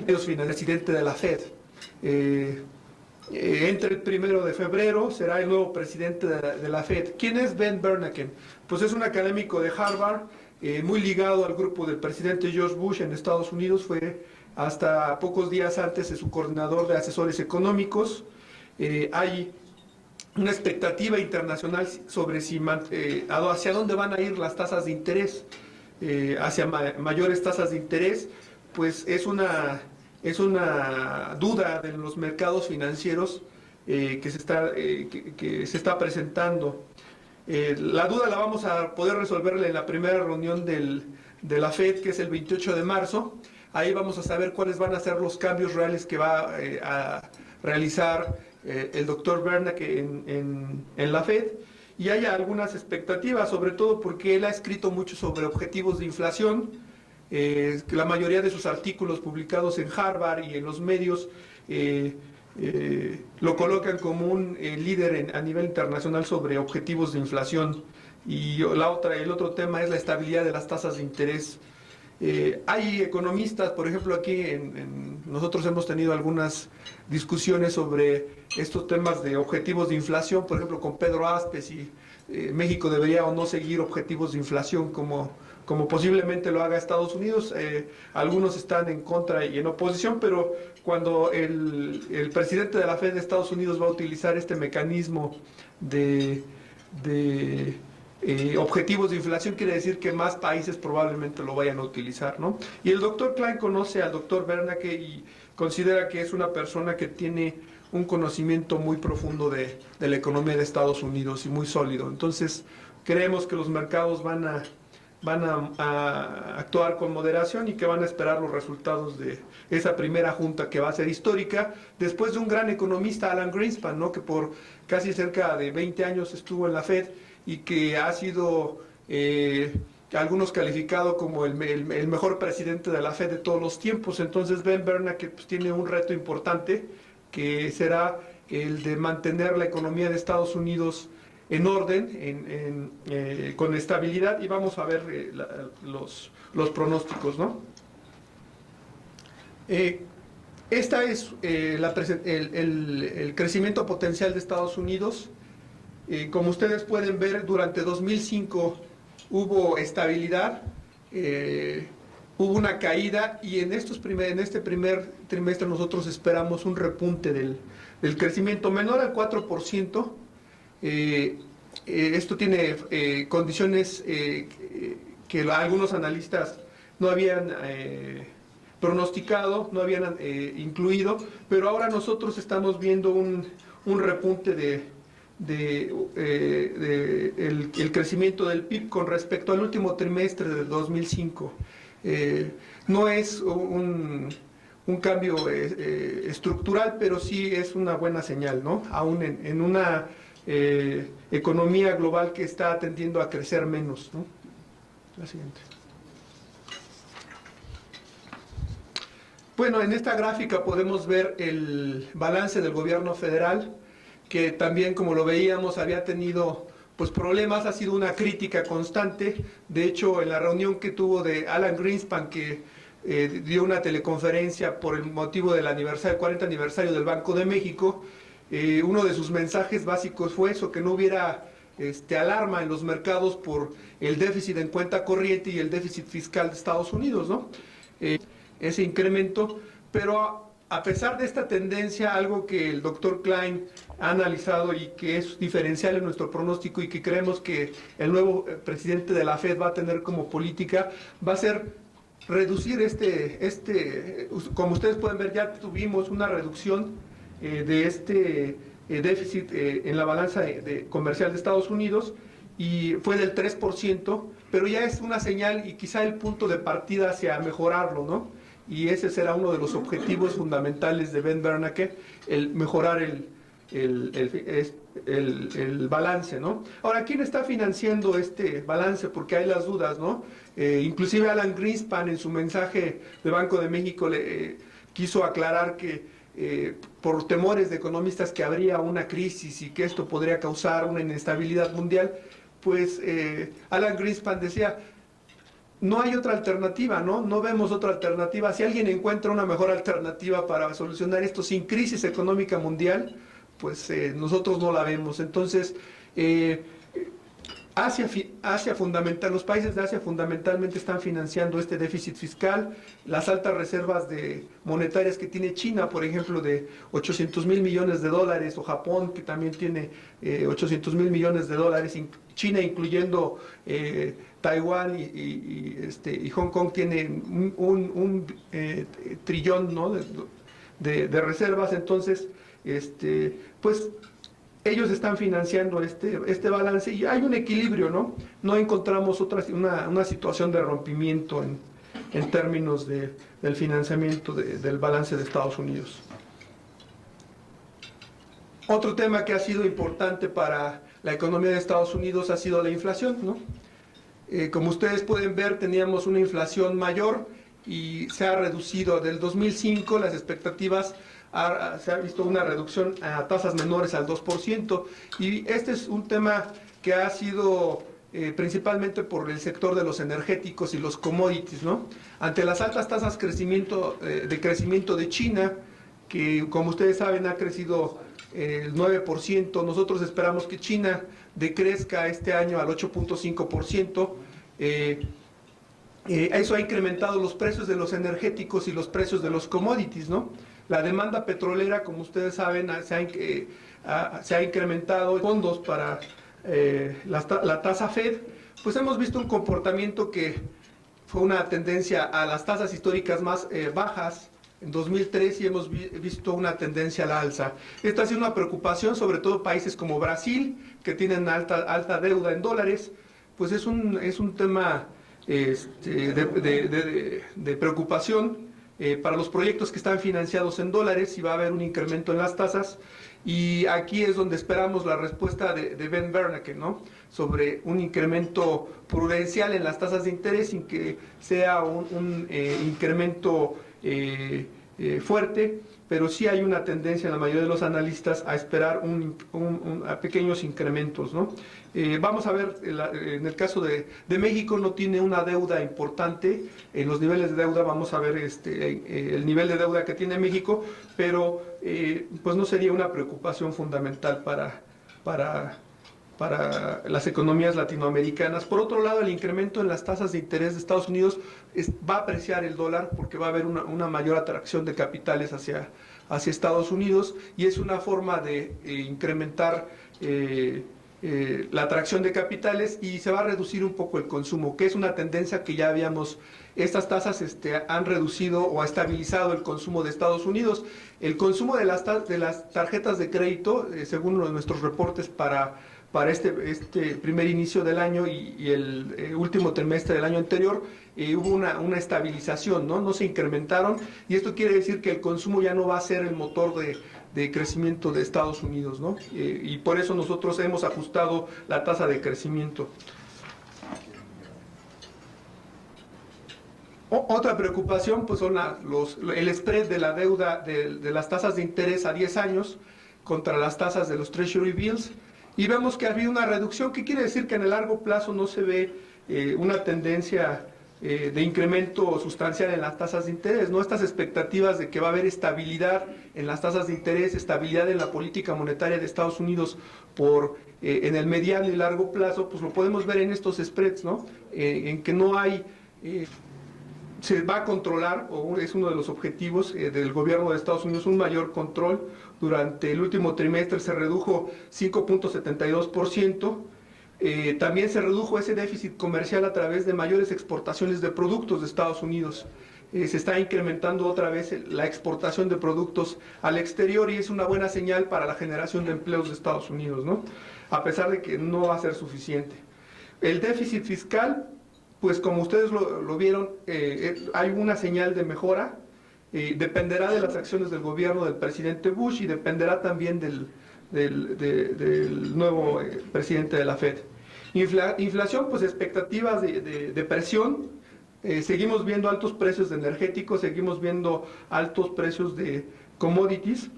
presidente de la Fed. Entre el 1 de febrero será el nuevo presidente de la Fed. ¿Quién es Ben Bernanke? Pues es un académico de Harvard, muy ligado al grupo del presidente George Bush en Estados Unidos. Fue hasta pocos días antes de su coordinador de asesores económicos. Hay una expectativa internacional sobre hacia dónde van a ir las tasas de interés, hacia mayores tasas de interés. Pues es una duda de los mercados financieros que se está presentando. La duda la vamos a poder resolverla en la primera reunión de la Fed, que es el 28 de marzo. Ahí vamos a saber cuáles van a ser los cambios reales que va a realizar el doctor Bernanke en la Fed. Y hay algunas expectativas, sobre todo porque él ha escrito mucho sobre objetivos de inflación. La mayoría de sus artículos publicados en Harvard y en los medios lo colocan como un líder a nivel internacional sobre objetivos de inflación. Y el otro tema es la estabilidad de las tasas de interés. Hay economistas, por ejemplo, aquí nosotros hemos tenido algunas discusiones sobre estos temas de objetivos de inflación, por ejemplo, con Pedro Aspes, y México debería o no seguir objetivos de inflación como posiblemente lo haga Estados Unidos. Algunos están en contra y en oposición, pero cuando el presidente de la Fed de Estados Unidos va a utilizar este mecanismo de objetivos de inflación, quiere decir que más países probablemente lo vayan a utilizar, ¿no? Y el doctor Klein conoce al doctor Bernanke y considera que es una persona que tiene un conocimiento muy profundo de la economía de Estados Unidos y muy sólido. Entonces, creemos que los mercados van a actuar con moderación y que van a esperar los resultados de esa primera junta que va a ser histórica, después de un gran economista, Alan Greenspan, ¿no?, que por casi cerca de 20 años estuvo en la Fed y que ha sido algunos calificado como el mejor presidente de la Fed de todos los tiempos. Entonces Ben Bernanke pues tiene un reto importante, que será el de mantener la economía de Estados Unidos en orden, con estabilidad, y vamos a ver los pronósticos, ¿no? Esta es el crecimiento potencial de Estados Unidos. Como ustedes pueden ver, durante 2005 hubo estabilidad, hubo una caída, y en este primer trimestre nosotros esperamos un repunte del crecimiento menor al 4%. Esto tiene condiciones que algunos analistas no habían pronosticado, no habían incluido, pero ahora nosotros estamos viendo un repunte el crecimiento del PIB con respecto al último trimestre del 2005. No es un cambio estructural, pero sí es una buena señal, ¿no? Aún en una economía global que está tendiendo a crecer menos, ¿no? La siguiente. Bueno, en esta gráfica podemos ver el balance del gobierno federal, que también, como lo veíamos, había tenido pues problemas, ha sido una crítica constante. De hecho, en la reunión que tuvo de Alan Greenspan, que dio una teleconferencia por el motivo del 40 aniversario del Banco de México, uno de sus mensajes básicos fue eso, que no hubiera alarma en los mercados por el déficit en cuenta corriente y el déficit fiscal de Estados Unidos, ¿no? Ese incremento, pero a pesar de esta tendencia, algo que el doctor Klein ha analizado y que es diferencial en nuestro pronóstico y que creemos que el nuevo presidente de la Fed va a tener como política, va a ser reducir como ustedes pueden ver, ya tuvimos una reducción de este déficit en la balanza comercial de Estados Unidos, y fue del 3%, pero ya es una señal y quizá el punto de partida hacia mejorarlo, ¿no? Y ese será uno de los objetivos fundamentales de Ben Bernanke, el mejorar el balance, ¿no? Ahora, ¿quién está financiando este balance? Porque hay las dudas, ¿no? Inclusive Alan Greenspan, en su mensaje de Banco de México, quiso aclarar que por temores de economistas que habría una crisis y que esto podría causar una inestabilidad mundial, pues Alan Greenspan decía: no hay otra alternativa, ¿no? No vemos otra alternativa. Si alguien encuentra una mejor alternativa para solucionar esto sin crisis económica mundial, pues nosotros no la vemos. Entonces, los países de Asia fundamentalmente están financiando este déficit fiscal, las altas reservas monetarias que tiene China, por ejemplo, de 800.000 millones de dólares, o Japón, que también tiene 800.000 millones de dólares, China incluyendo Taiwán y Hong Kong tienen un trillón, ¿no?, de reservas. Entonces, pues ellos están financiando este balance y hay un equilibrio, ¿no? No encontramos una situación de rompimiento en términos del financiamiento del balance de Estados Unidos. Otro tema que ha sido importante para la economía de Estados Unidos ha sido la inflación, ¿no? Como ustedes pueden ver, teníamos una inflación mayor y se ha reducido. Del 2005 las expectativas se ha visto una reducción a tasas menores al 2%, y este es un tema que ha sido principalmente por el sector de los energéticos y los commodities, ¿no? Ante las altas tasas de crecimiento de China, que como ustedes saben ha crecido el 9%, nosotros esperamos que China decrezca este año al 8.5%, eso ha incrementado los precios de los energéticos y los precios de los commodities, ¿no? La demanda petrolera, como ustedes saben, se ha incrementado fondos para la tasa Fed. Pues hemos visto un comportamiento que fue una tendencia a las tasas históricas más bajas en 2003, y hemos visto una tendencia a la alza. Esta ha sido una preocupación, sobre todo países como Brasil, que tienen alta deuda en dólares. Pues es un tema de preocupación para los proyectos que están financiados en dólares, y va a haber un incremento en las tasas. Y aquí es donde esperamos la respuesta de Ben Bernanke, ¿no?, sobre un incremento prudencial en las tasas de interés, sin que sea un incremento fuerte, pero sí hay una tendencia en la mayoría de los analistas a esperar a pequeños incrementos, ¿no? Vamos a ver, en el caso de México no tiene una deuda importante. En los niveles de deuda vamos a ver el nivel de deuda que tiene México, pero pues no sería una preocupación fundamental para las economías latinoamericanas. Por otro lado, el incremento en las tasas de interés de Estados Unidos va a apreciar el dólar, porque va a haber una mayor atracción de capitales hacia Estados Unidos, y es una forma de incrementar la atracción de capitales, y se va a reducir un poco el consumo, que es una tendencia que ya habíamos. Estas tasas han reducido o estabilizado el consumo de Estados Unidos. El consumo de las tarjetas de crédito, según nuestros reportes para este primer inicio del año y el último trimestre del año anterior, hubo una estabilización, ¿no? No se incrementaron, y esto quiere decir que el consumo ya no va a ser el motor de crecimiento de Estados Unidos, ¿no? Y por eso nosotros hemos ajustado la tasa de crecimiento. Otra preocupación pues son el spread de la deuda, de las tasas de interés a 10 años contra las tasas de los Treasury Bills, y vemos que ha habido una reducción, que quiere decir que en el largo plazo no se ve una tendencia de incremento sustancial en las tasas de interés, ¿no? Estas expectativas de que va a haber estabilidad en las tasas de interés, estabilidad en la política monetaria de Estados Unidos en el mediano y largo plazo, pues lo podemos ver en estos spreads, ¿no? En que no hay... se va a controlar, o es uno de los objetivos del gobierno de Estados Unidos, un mayor control. Durante el último trimestre se redujo 5.72%. También se redujo ese déficit comercial a través de mayores exportaciones de productos de Estados Unidos. Se está incrementando otra vez la exportación de productos al exterior, y es una buena señal para la generación de empleos de Estados Unidos, ¿no? A pesar de que no va a ser suficiente. El déficit fiscal, pues como ustedes lo vieron, hay una señal de mejora. Dependerá de las acciones del gobierno del presidente Bush, y dependerá también del nuevo presidente de la Fed. Inflación, pues expectativas de presión. Seguimos viendo altos precios de energéticos, seguimos viendo altos precios de commodities.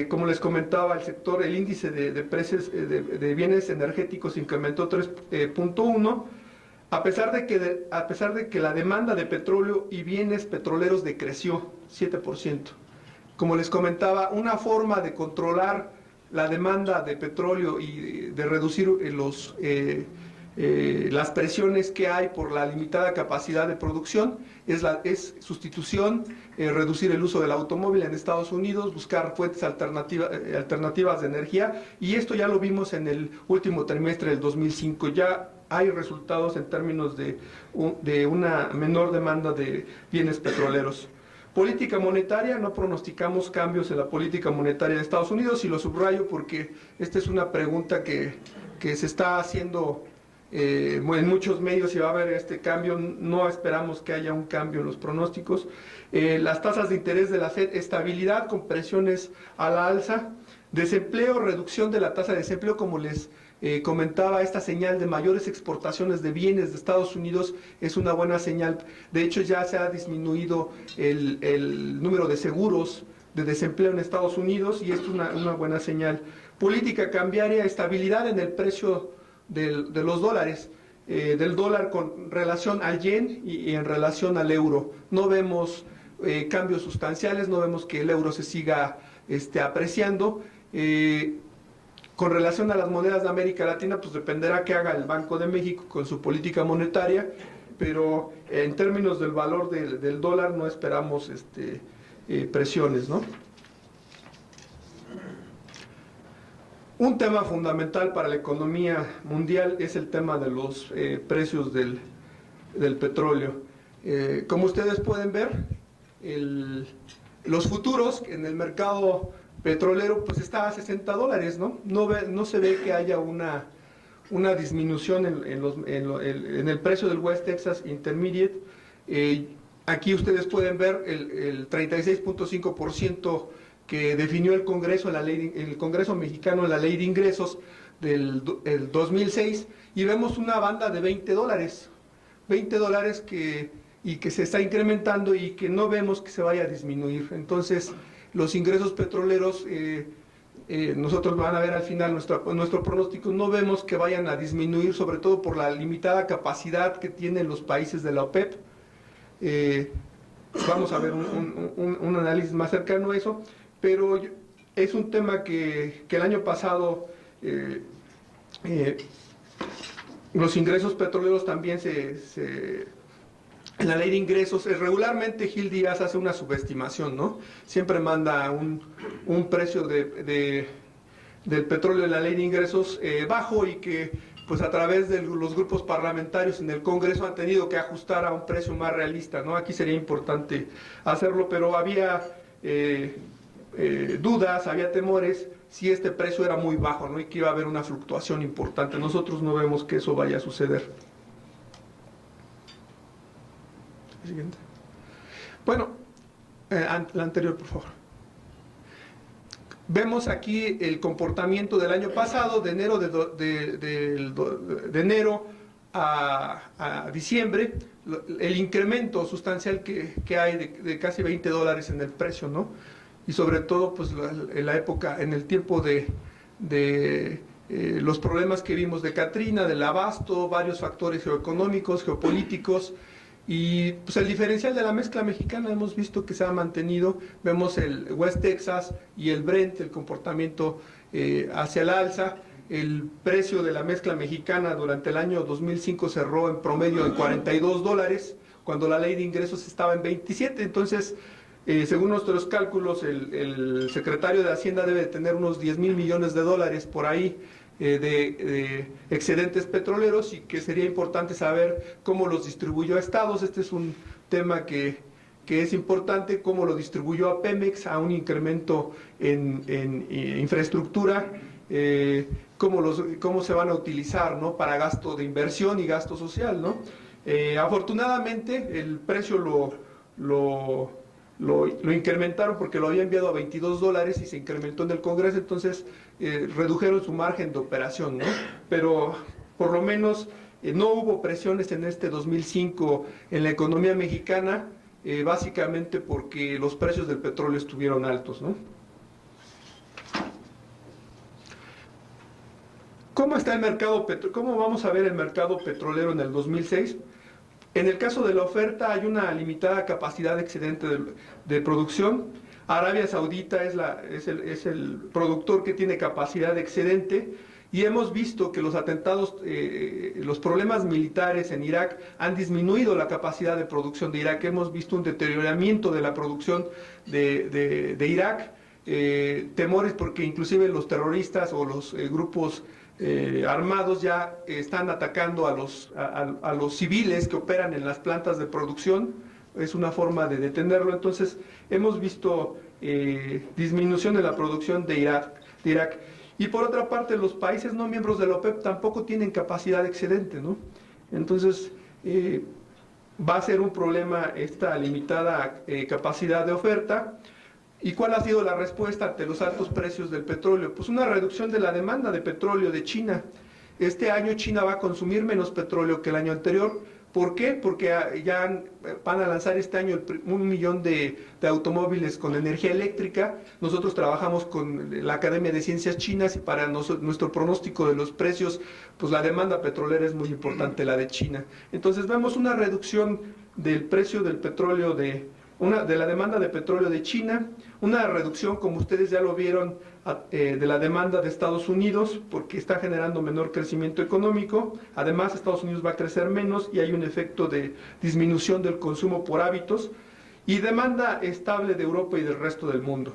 Como les comentaba, el índice de precios de bienes energéticos incrementó 3.1. a pesar de que la demanda de petróleo y bienes petroleros decreció 7%. Como les comentaba, una forma de controlar la demanda de petróleo y de reducir las presiones que hay por la limitada capacidad de producción es sustitución, reducir el uso del automóvil en Estados Unidos, buscar fuentes alternativas de energía, y esto ya lo vimos en el último trimestre del 2005. Ya hay resultados en términos de una menor demanda de bienes petroleros. Política monetaria, no pronosticamos cambios en la política monetaria de Estados Unidos, y lo subrayo porque esta es una pregunta que se está haciendo en muchos medios, si va a haber este cambio. No esperamos que haya un cambio en los pronósticos. Las tasas de interés de la FED, estabilidad con presiones a la alza. Desempleo, reducción de la tasa de desempleo, como les comentaba, esta señal de mayores exportaciones de bienes de Estados Unidos es una buena señal. De hecho, ya se ha disminuido el número de seguros de desempleo en Estados Unidos, y esto es una buena señal. Política cambiaria, estabilidad en el precio de los dólares, del dólar con relación al yen y en relación al euro. No vemos cambios sustanciales, no vemos que el euro se siga apreciando. Con relación a las monedas de América Latina, pues dependerá qué haga el Banco de México con su política monetaria, pero en términos del valor del dólar no esperamos presiones, ¿no? Un tema fundamental para la economía mundial es el tema de los precios del petróleo. Como ustedes pueden ver, los futuros en el mercado petrolero pues está a $60, ¿no? No se ve que haya una disminución en el precio del West Texas Intermediate. Aquí ustedes pueden ver el 36.5% que definió el Congreso, el Congreso mexicano en la Ley de Ingresos del 2006, y vemos una banda de $20 que se está incrementando y que no vemos que se vaya a disminuir. Entonces, los ingresos petroleros, nosotros van a ver al final nuestro pronóstico, no vemos que vayan a disminuir, sobre todo por la limitada capacidad que tienen los países de la OPEP. Vamos a ver un análisis más cercano a eso, pero es un tema que el año pasado los ingresos petroleros también en la Ley de Ingresos, regularmente Gil Díaz hace una subestimación, ¿no? Siempre manda un precio del petróleo en la Ley de Ingresos bajo, y que pues a través de los grupos parlamentarios en el Congreso han tenido que ajustar a un precio más realista, ¿no? Aquí sería importante hacerlo, pero había dudas, había temores si este precio era muy bajo, ¿no? Y que iba a haber una fluctuación importante. Nosotros no vemos que eso vaya a suceder. Siguiente. Bueno, la anterior, por favor. Vemos aquí el comportamiento del año pasado, de enero a diciembre, el incremento sustancial que hay de casi $20 en el precio, ¿no? Y sobre todo, pues, en la época, en el tiempo de los problemas que vimos de Katrina, del abasto, varios factores geoeconómicos, geopolíticos. Y pues el diferencial de la mezcla mexicana hemos visto que se ha mantenido. Vemos el West Texas y el Brent, el comportamiento hacia el alza. El precio de la mezcla mexicana durante el año 2005 cerró en promedio en $42, cuando la Ley de Ingresos estaba en 27. Entonces, según nuestros cálculos, el secretario de Hacienda debe tener unos $10,000 millones por ahí de excedentes petroleros, y que sería importante saber cómo los distribuyó a estados. Este es un tema que es importante, cómo lo distribuyó a Pemex, a un incremento en infraestructura, cómo se van a utilizar, ¿no? Para gasto de inversión y gasto social, ¿no? Afortunadamente el precio lo incrementaron porque lo había enviado a $22 y se incrementó en el Congreso, entonces redujeron su margen de operación, ¿no? Pero por lo menos no hubo presiones en este 2005 en la economía mexicana, básicamente porque los precios del petróleo estuvieron altos, ¿no? ¿Cómo está el mercado cómo vamos a ver el mercado petrolero en el 2006? En el caso de la oferta hay una limitada capacidad excedente de producción. Arabia Saudita es el productor que tiene capacidad excedente, y hemos visto que los atentados, los problemas militares en Irak han disminuido la capacidad de producción de Irak. Hemos visto un deterioramiento de la producción de Irak, temores porque inclusive los terroristas o los grupos armados ya están atacando a los civiles que operan en las plantas de producción. Es una forma de detenerlo. Entonces hemos visto disminución de la producción de Irak. Y por otra parte, los países no miembros de la OPEP tampoco tienen capacidad excedente, ¿no? Entonces va a ser un problema esta limitada capacidad de oferta. ¿Y cuál ha sido la respuesta ante los altos precios del petróleo? Pues una reducción de la demanda de petróleo de China. Este año China va a consumir menos petróleo que el año anterior. ¿Por qué? Porque ya van a lanzar este año 1 millón de automóviles con energía eléctrica. Nosotros trabajamos con la Academia de Ciencias Chinas, y para nuestro pronóstico de los precios, pues la demanda petrolera es muy importante, la de China. Entonces vemos una reducción del precio del petróleo de la demanda de petróleo de China, una reducción, como ustedes ya lo vieron, de la demanda de Estados Unidos, porque está generando menor crecimiento económico. Además, Estados Unidos va a crecer menos y hay un efecto de disminución del consumo por hábitos, y demanda estable de Europa y del resto del mundo.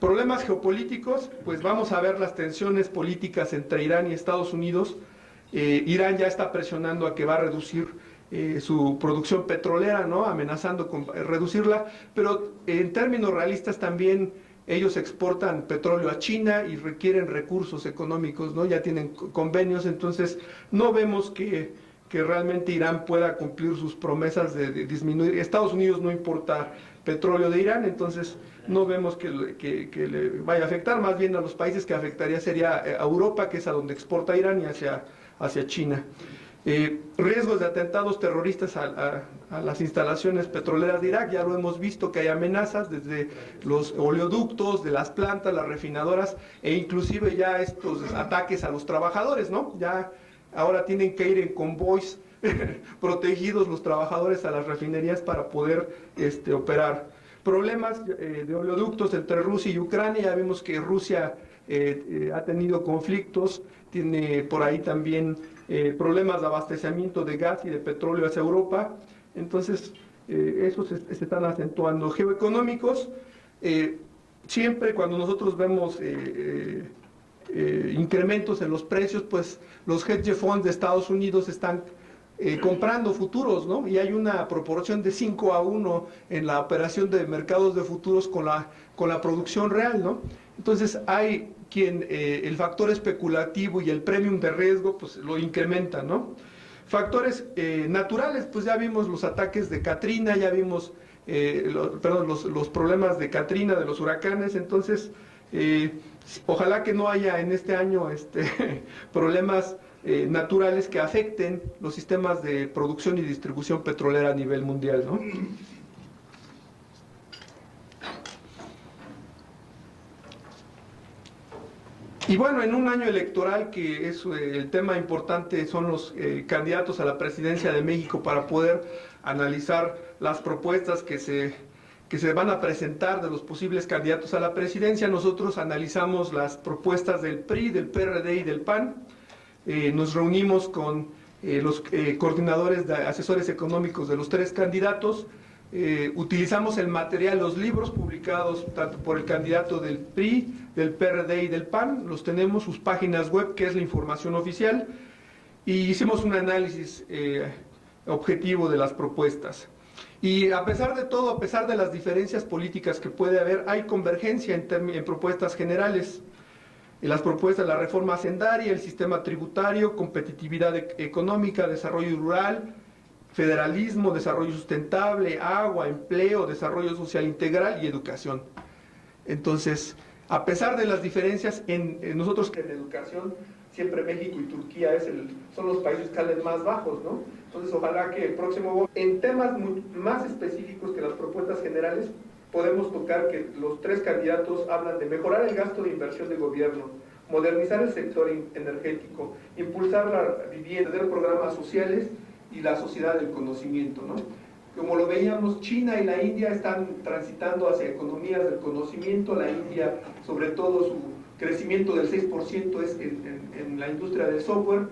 Problemas geopolíticos, pues vamos a ver las tensiones políticas entre Irán y Estados Unidos. Irán ya está presionando a que va a reducir su producción petrolera, ¿no? Amenazando con reducirla, pero en términos realistas también ellos exportan petróleo a China y requieren recursos económicos, ¿no? Ya tienen convenios. Entonces no vemos que realmente Irán pueda cumplir sus promesas de disminuir. Estados Unidos no importa petróleo de Irán, entonces no vemos que le vaya a afectar. Más bien a los países que afectaría sería a Europa, que es a donde exporta Irán, y hacia China. Riesgos de atentados terroristas a las instalaciones petroleras de Irak. Ya lo hemos visto que hay amenazas desde los oleoductos, de las plantas, las refinadoras, e inclusive ya estos ataques a los trabajadores, ¿no? Ya ahora tienen que ir en convoys protegidos los trabajadores a las refinerías para poder operar. Problemas de oleoductos entre Rusia y Ucrania. Ya vimos que Rusia ha tenido conflictos, tiene por ahí también problemas de abastecimiento de gas y de petróleo hacia Europa. Entonces esos se están acentuando. Geoeconómicos, siempre cuando nosotros vemos incrementos en los precios, pues los hedge funds de Estados Unidos están comprando futuros, ¿no? Y hay una proporción de 5-1 en la operación de mercados de futuros con la producción real, ¿no? Entonces hay quien el factor especulativo y el premium de riesgo pues lo incrementa, ¿no? Factores naturales, pues ya vimos los ataques de Katrina, ya vimos los problemas de Katrina, de los huracanes. Entonces ojalá que no haya en este año problemas naturales que afecten los sistemas de producción y distribución petrolera a nivel mundial, ¿no? Y bueno, en un año electoral, que es el tema importante son los candidatos a la presidencia de México, para poder analizar las propuestas que se van a presentar de los posibles candidatos a la presidencia. Nosotros analizamos las propuestas del PRI, del PRD y del PAN. Nos reunimos con los coordinadores de asesores económicos de los tres candidatos. Utilizamos el material, los libros publicados tanto por el candidato del PRI, del PRD y del PAN, los tenemos, sus páginas web, que es la información oficial, y hicimos un análisis objetivo de las propuestas. Y a pesar de todo, a pesar de las diferencias políticas que puede haber, hay convergencia en propuestas generales. En las propuestas, la reforma hacendaria, el sistema tributario, competitividad económica, desarrollo rural, federalismo, desarrollo sustentable, agua, empleo, desarrollo social integral y educación. Entonces, a pesar de las diferencias, nosotros que en educación, siempre México y Turquía son los países que salen más bajos, ¿no? Entonces, ojalá que el próximo, en temas más específicos que las propuestas generales, podemos tocar que los tres candidatos hablan de mejorar el gasto de inversión de gobierno, modernizar el sector energético, impulsar la vivienda, tener programas sociales y la sociedad del conocimiento, ¿no? Como lo veíamos, China y la India están transitando hacia economías del conocimiento. La India, sobre todo, su crecimiento del 6% es en la industria del software.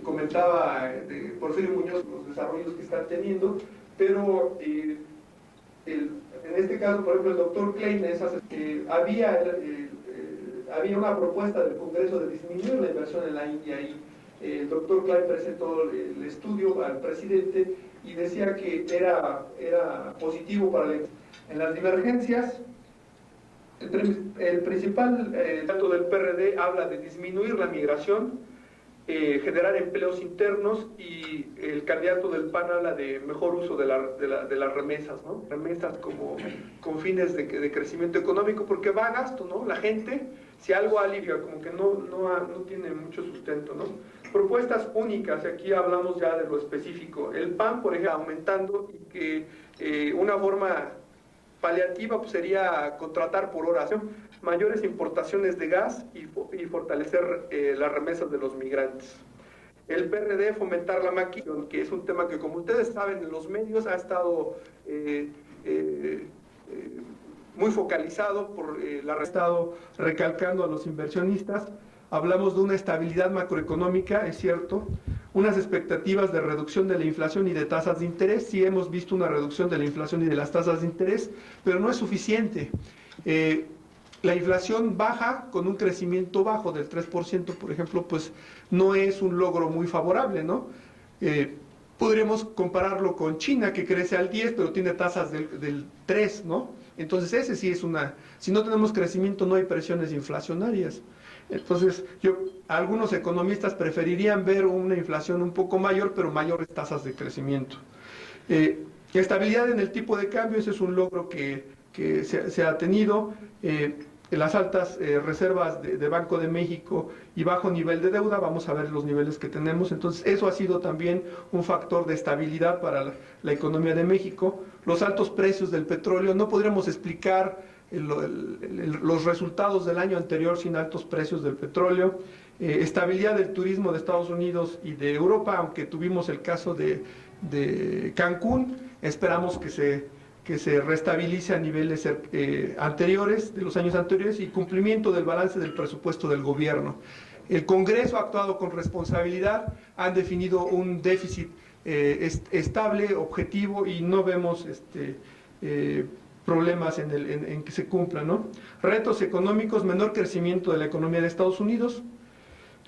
Comentaba Porfirio Muñoz los desarrollos que están teniendo, pero en este caso, por ejemplo, el doctor Klein había una propuesta del Congreso de disminuir la inversión en la India y el doctor Klein presentó el estudio al presidente y decía que era positivo para en las divergencias. El principal dato del PRD habla de disminuir la migración, generar empleos internos, y el candidato del PAN habla de mejor uso de las remesas, ¿no? Remesas como con fines de crecimiento económico, porque va a gasto, ¿no? La gente, si algo alivia, como que no tiene mucho sustento, ¿no? Propuestas únicas, aquí hablamos ya de lo específico. El PAN, por ejemplo, aumentando, y que una forma paliativa pues sería contratar por horas, ¿no? Mayores importaciones de gas y fortalecer las remesas de los migrantes. El PRD, fomentar la maquinación, que es un tema que, como ustedes saben, en los medios ha estado muy focalizado por ha estado recalcando a los inversionistas. Hablamos de una estabilidad macroeconómica, es cierto, unas expectativas de reducción de la inflación y de tasas de interés. Sí hemos visto una reducción de la inflación y de las tasas de interés, pero no es suficiente. La inflación baja con un crecimiento bajo del 3%, por ejemplo, pues no es un logro muy favorable, ¿no? Podríamos compararlo con China, que crece al 10, pero tiene tasas del 3, ¿no? Entonces ese sí es si no tenemos crecimiento no hay presiones inflacionarias. Entonces, algunos economistas preferirían ver una inflación un poco mayor, pero mayores tasas de crecimiento. Estabilidad en el tipo de cambio, ese es un logro que se ha tenido. Las altas reservas de Banco de México y bajo nivel de deuda, vamos a ver los niveles que tenemos. Entonces, eso ha sido también un factor de estabilidad para la economía de México. Los altos precios del petróleo, no podríamos explicar los resultados del año anterior sin altos precios del petróleo. Estabilidad del turismo de Estados Unidos y de Europa, aunque tuvimos el caso de Cancún, esperamos que se restabilice a niveles anteriores, de los años anteriores, y cumplimiento del balance del presupuesto del gobierno. El Congreso ha actuado con responsabilidad, han definido un déficit estable, objetivo, y no vemos problemas en que se cumpla, ¿no? Retos económicos: menor crecimiento de la economía de Estados Unidos,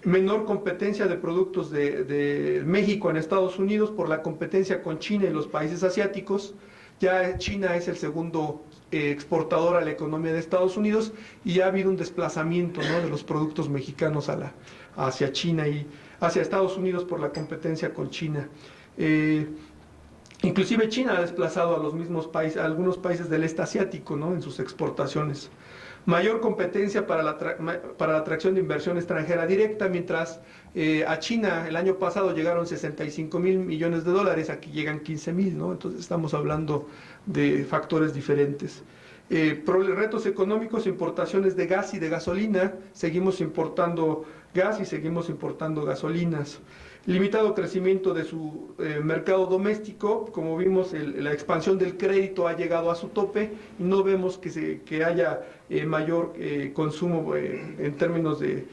menor competencia de productos de México en Estados Unidos por la competencia con China y los países asiáticos. Ya China es el segundo exportador a la economía de Estados Unidos, y ha habido un desplazamiento, ¿no?, de los productos mexicanos hacia China y hacia Estados Unidos por la competencia con China. Inclusive China ha desplazado a los mismos países, a algunos países del este asiático, ¿no?, en sus exportaciones. Mayor competencia para la atracción de inversión extranjera directa. Mientras a China el año pasado llegaron 65,000 millones de dólares, aquí llegan 15,000, ¿no? Entonces estamos hablando de factores diferentes. Retos económicos: importaciones de gas y de gasolina. Seguimos importando gas y seguimos importando gasolinas. Limitado crecimiento de su mercado doméstico. Como vimos, la expansión del crédito ha llegado a su tope y no vemos que haya mayor consumo en términos de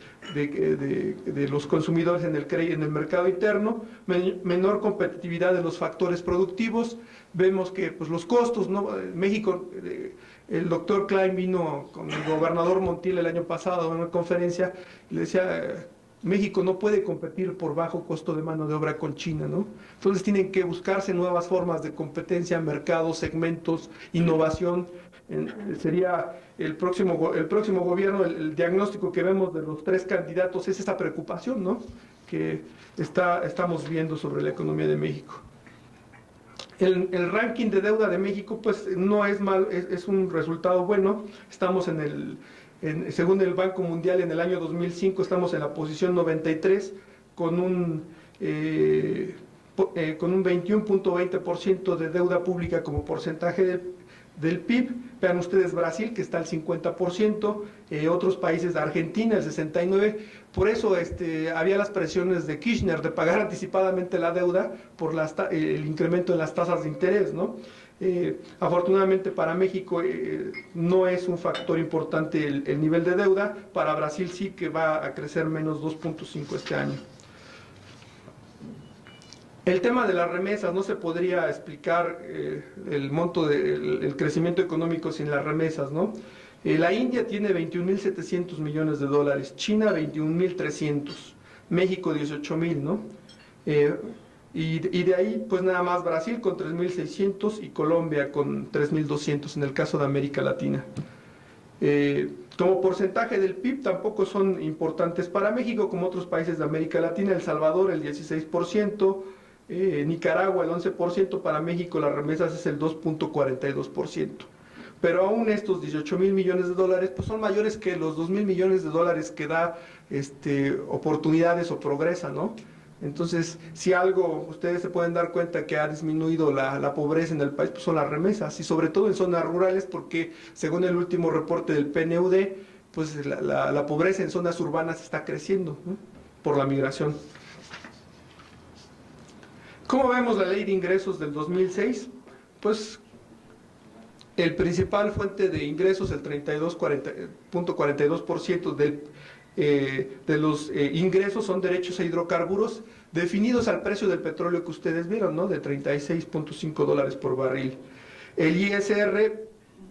los consumidores en el mercado interno. Menor competitividad de los factores productivos. Vemos que pues, los costos, ¿no? México, el doctor Klein vino con el gobernador Montiel el año pasado en una conferencia y le decía: México no puede competir por bajo costo de mano de obra con China, ¿no? Entonces tienen que buscarse nuevas formas de competencia, mercados, segmentos, innovación. Sería el próximo gobierno, el diagnóstico que vemos de los tres candidatos es esa preocupación, ¿no?, que estamos viendo sobre la economía de México. El ranking de deuda de México, pues no es mal, es un resultado bueno. Estamos según el Banco Mundial, en el año 2005 estamos en la posición 93 con un 21.20% de deuda pública como porcentaje del PIB, Vean ustedes Brasil, que está al 50%, otros países de Argentina, el 69%. Por eso había las presiones de Kirchner de pagar anticipadamente la deuda por el incremento en las tasas de interés, ¿no? Afortunadamente para México no es un factor importante el nivel de deuda. Para Brasil sí, que va a crecer menos 2.5 este año. El tema de las remesas, no se podría explicar el monto del crecimiento económico sin las remesas, ¿no? La India tiene 21.700 millones de dólares, China 21.300, México 18.000, ¿no? Y de ahí, pues nada más Brasil con 3.600 y Colombia con 3.200 en el caso de América Latina. Como porcentaje del PIB tampoco son importantes para México, como otros países de América Latina. El Salvador el 16%, Nicaragua el 11%, para México las remesas es el 2.42%. Pero aún estos 18.000 millones de dólares pues son mayores que los 2.000 millones de dólares que da oportunidades o Progresa, ¿no? Entonces, si algo ustedes se pueden dar cuenta que ha disminuido la pobreza en el país, pues son las remesas, y sobre todo en zonas rurales, porque según el último reporte del PNUD, pues la pobreza en zonas urbanas está creciendo, ¿no? Por la migración. ¿Cómo vemos la ley de ingresos del 2006? Pues el principal fuente de ingresos, el 32.42% de los ingresos son derechos a hidrocarburos definidos al precio del petróleo que ustedes vieron, ¿no? De 36.5 dólares por barril. El ISR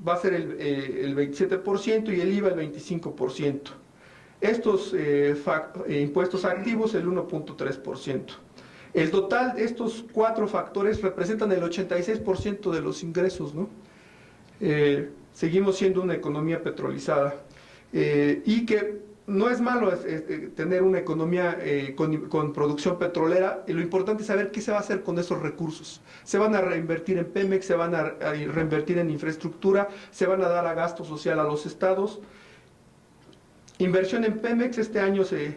va a ser el 27% y el IVA el 25%. Estos impuestos activos el 1.3%. El total de estos cuatro factores representan el 86% de los ingresos, ¿no? Seguimos siendo una economía petrolizada, y que no es malo tener una economía con producción petrolera. Lo importante es saber qué se va a hacer con esos recursos. Se van a reinvertir en Pemex, se van a reinvertir en infraestructura, se van a dar a gasto social a los estados. Inversión en Pemex, este año se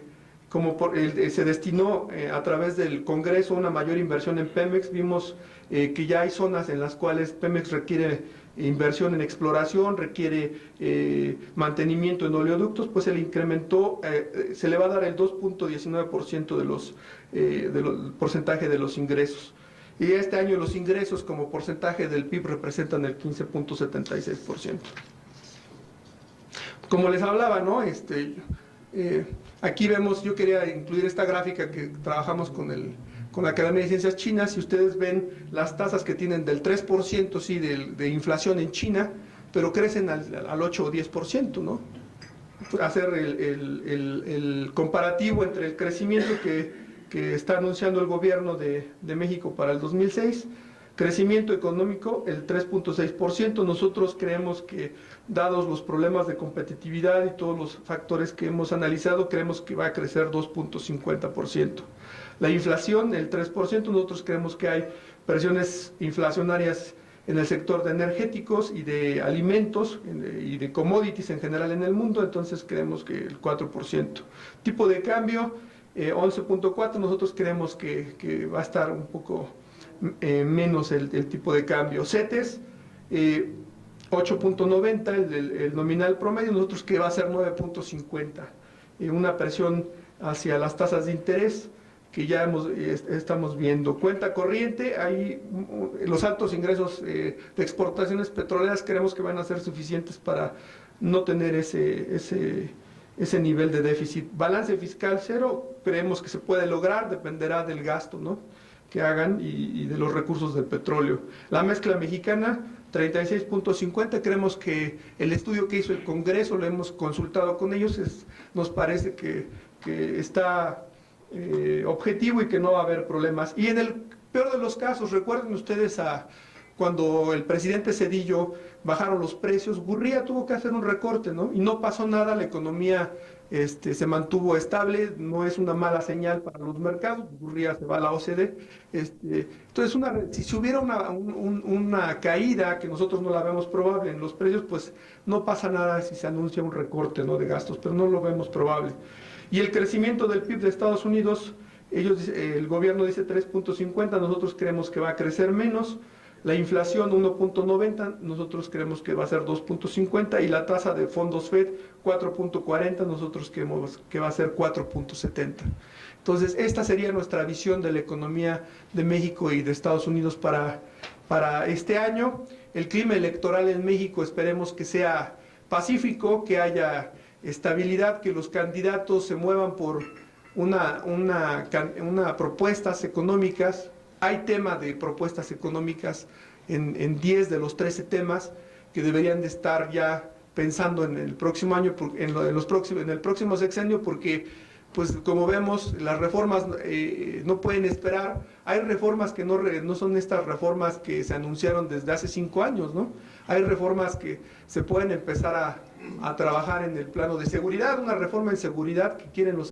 destinó a través del Congreso una mayor inversión en Pemex. Vimos que ya hay zonas en las cuales Pemex requiere inversión en exploración, requiere mantenimiento en oleoductos, pues se le incrementó, se le va a dar el 2.19% del porcentaje de los ingresos. Y este año los ingresos como porcentaje del PIB representan el 15.76%. Como les hablaba, ¿no? Aquí vemos, yo quería incluir esta gráfica que trabajamos con la Academia de Ciencias Chinas. Si ustedes ven las tasas que tienen del 3%, sí, de inflación en China, pero crecen al 8 o 10%, ¿no? Hacer el comparativo entre el crecimiento que está anunciando el gobierno de México para el 2006, crecimiento económico el 3.6%, nosotros creemos que, dados los problemas de competitividad y todos los factores que hemos analizado, creemos que va a crecer 2.50%. La inflación, el 3%, nosotros creemos que hay presiones inflacionarias en el sector de energéticos y de alimentos y de commodities en general en el mundo, entonces creemos que el 4%. Tipo de cambio, 11.4, nosotros creemos que va a estar un poco menos el tipo de cambio. CETES, 8.90, el nominal promedio, nosotros que va a ser 9.50. Una presión hacia las tasas de interés que ya estamos viendo. Cuenta corriente, ahí los altos ingresos de exportaciones petroleras creemos que van a ser suficientes para no tener ese nivel de déficit. Balance fiscal cero, creemos que se puede lograr, dependerá del gasto, ¿no?, que hagan y de los recursos del petróleo. La mezcla mexicana, 36.50, creemos que el estudio que hizo el Congreso, lo hemos consultado con ellos, nos parece que está objetivo y que no va a haber problemas. Y en el peor de los casos, recuerden ustedes cuando el presidente Zedillo bajaron los precios, Gurría tuvo que hacer un recorte, ¿no? Y no pasó nada, la economía se mantuvo estable, no es una mala señal para los mercados. Gurría se va a la OCDE. Entonces, si hubiera una caída, que nosotros no la vemos probable en los precios, pues no pasa nada si se anuncia un recorte, ¿no?, de gastos, pero no lo vemos probable. Y el crecimiento del PIB de Estados Unidos, el gobierno dice 3.50, nosotros creemos que va a crecer menos. La inflación 1.90, nosotros creemos que va a ser 2.50 y la tasa de fondos FED 4.40, nosotros creemos que va a ser 4.70. Entonces, esta sería nuestra visión de la economía de México y de Estados Unidos para este año. El clima electoral en México esperemos que sea pacífico, que haya estabilidad, que los candidatos se muevan por una propuestas económicas. Hay tema de propuestas económicas en 10 de los 13 temas que deberían de estar ya pensando en el próximo año, en el próximo sexenio, porque pues como vemos las reformas no pueden esperar. Hay reformas que no son estas reformas que se anunciaron desde hace 5 años, ¿no? Hay reformas que se pueden empezar a trabajar en el plano de seguridad, una reforma en seguridad que quieren los